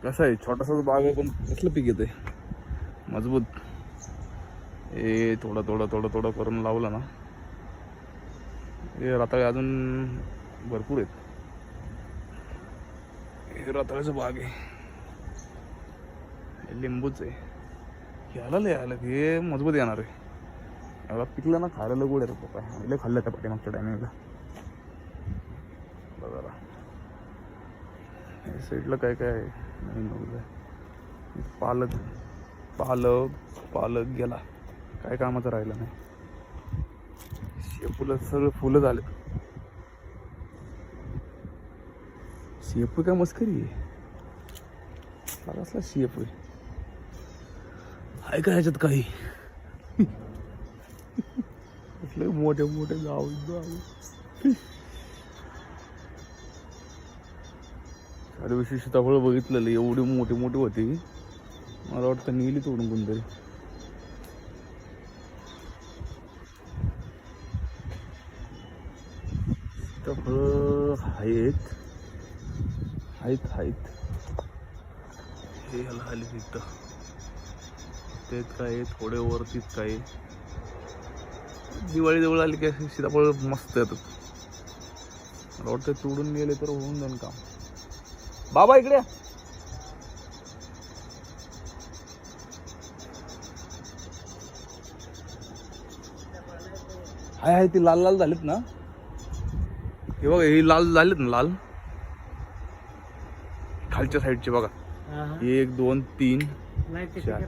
कसं आहे छोटासा बाग आहे पण कसलं पीक येते मजबूत. हे थोडं थोडं थोडं थोडं करून लावलं ना हे रताळे अजून भरपूर आहेत. हे रताळ्याचं बाग आहे, हे लिंबूच आहे. याला लय आलं हे मजबूत येणार आहे. याला पिकलं ना खायला लय गोड आहे पप्पा. लय खाल्लं त्या पाठीमागच्या टायमिंगला. बघा या साईडला काय काय आहे नवीन. पालक पालक पालक गेला, काय कामाचं राहिलं नाही. शेपूला सगळं फुलं झाले. शेपू काय मस्करी आहे असला शेपू आहे का ह्याच्यात काही. मोठे मोठे गाव त्या दिवशी सीताफळ बघितलेलं एवढी मोठी मोठी होती. मला वाटतं नेली तोडून कोणतरी. सीताफळ आहेत आहेत आहेत. हे ह्याला आली तिथं तेच काय थोडे वरतीच काय. दिवाळी जवळ आली की सीताफळ मस्त येतात. मला वाटतं तोडून गेले तर होऊन जाईल काम. बाबा इकडे हाय हाय. ती लाल लाल झालीत ना. हे बघा ही लाल झालीत ना लाल खालच्या साईडचे बघा. 1 2 3 4.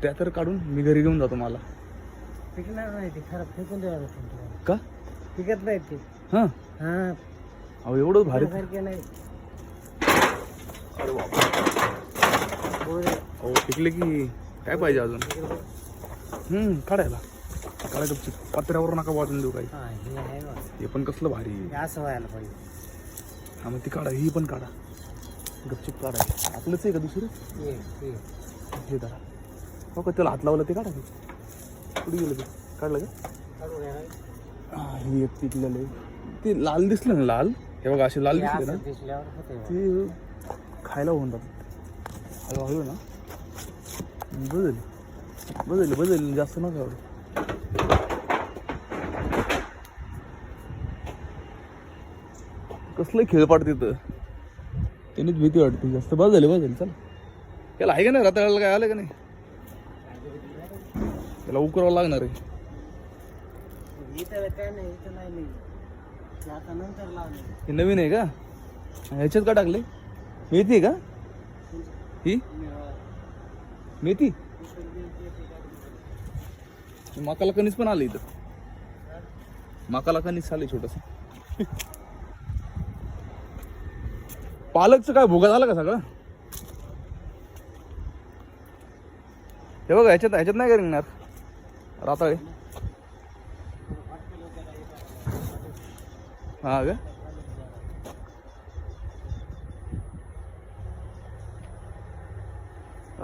त्या तर काढून मी घरी घेऊन जातो. मला पिकणार नाही ते, खराब फेकून द्यावं का पिकत नाही ते. हा हा अहो एवढं भारी. सारखे नाही. अरे बाबा अहो पिकले की काय पाहिजे अजून. काढायला काढायचं पत्र्यावर नका वाजून देऊ काही. हे पण कसलं भारी असं व्हायला पाहिजे. हा मग ती काढा. ही पण काढा गपचिप काढा. आपलंच आहे का दुसरं. हे धरा हो का त्याला हात लावला ते काढा. कुठे गेलं ते काढलं का. हा ही एक पिकलेलं ते लाल दिसलं ना लाल. हे बघा असे लाल दिसले ना ते खायला होऊन जातात हळूहळू ना. बदल बदल जास्त नका एवढं. कसलं खेळपाट तिथं त्यांनीच भीती वाटते जास्त. बदल चल. त्याला आहे का नाही रताळ्याला काय आलं का नाही. त्याला उकरावं लागणार आहे. हे नवीन आहे का. ह्याच्यात का टाकले. मेथी आहे का ही मेथी. मकाला कणीस पण आलं इथं. मकाला कणीस आले छोटस. पालकचं काय भुगा झाला का सगळं. हे बघा ह्याच्यात नाही का निघणार राताळे. हा का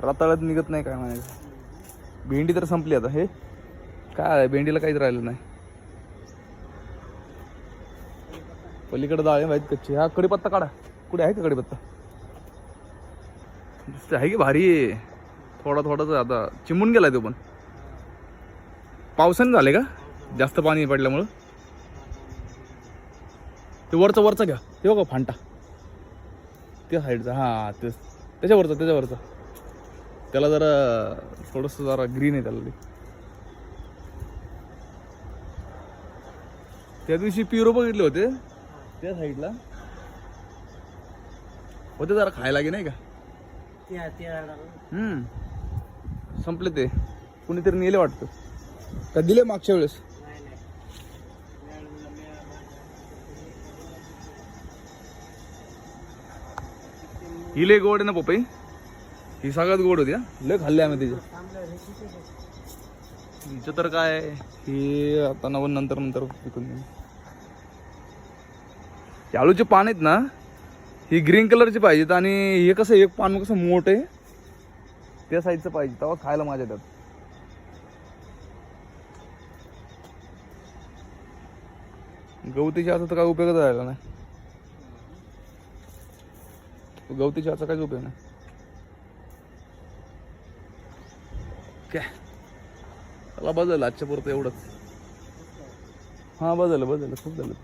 राताळ्यात निघत नाही काय म्हणायचं. भेंडी तर संपली आता. हे काय भेंडीला काहीच राहिलं नाही. पलीकडे डाळे माहीत कच्ची. हा कडीपत्ता काढा. कुठे आहे का कडीपत्ता. आहे की भारी आहे. थोडा थोडाच आता चिमून गेलाय तो पण. पावसाने झाले का जास्त पाणी पडल्यामुळं. ते वरचा घ्या. ते बघा फांटा त्या साईडचा. हा तेच त्याच्यावरचा त्याला जरा थोडस जरा ग्रीन आहे त्याला. त्या दिवशी पिरो बघितले होते त्या साईडला होते जरा खायला गे नाही का. संपले ते कुणीतरी नेले वाटतं का दिले मागच्या वेळेस. ही लय गोड आहे ना पपई. ही सगळ्यात गोड होती. लय खाल्ले आम्ही तिच्या. हिचं तर काय ही आता नंतर पिकून. आळूचे पान आहेत ना ही ग्रीन कलरची पाहिजेत. आणि हे कसं एक पान कसं मोठं आहे त्या साईजचं पाहिजे तेव्हा खायला मजा येतात. गवतीच्या आता तर काय उपयोगच राहिला नाही. गवती चहाचा काय उपयोग नाही. काय चला बदल आजच्या पुरतं एवढंच. हां बदल खूप झालं.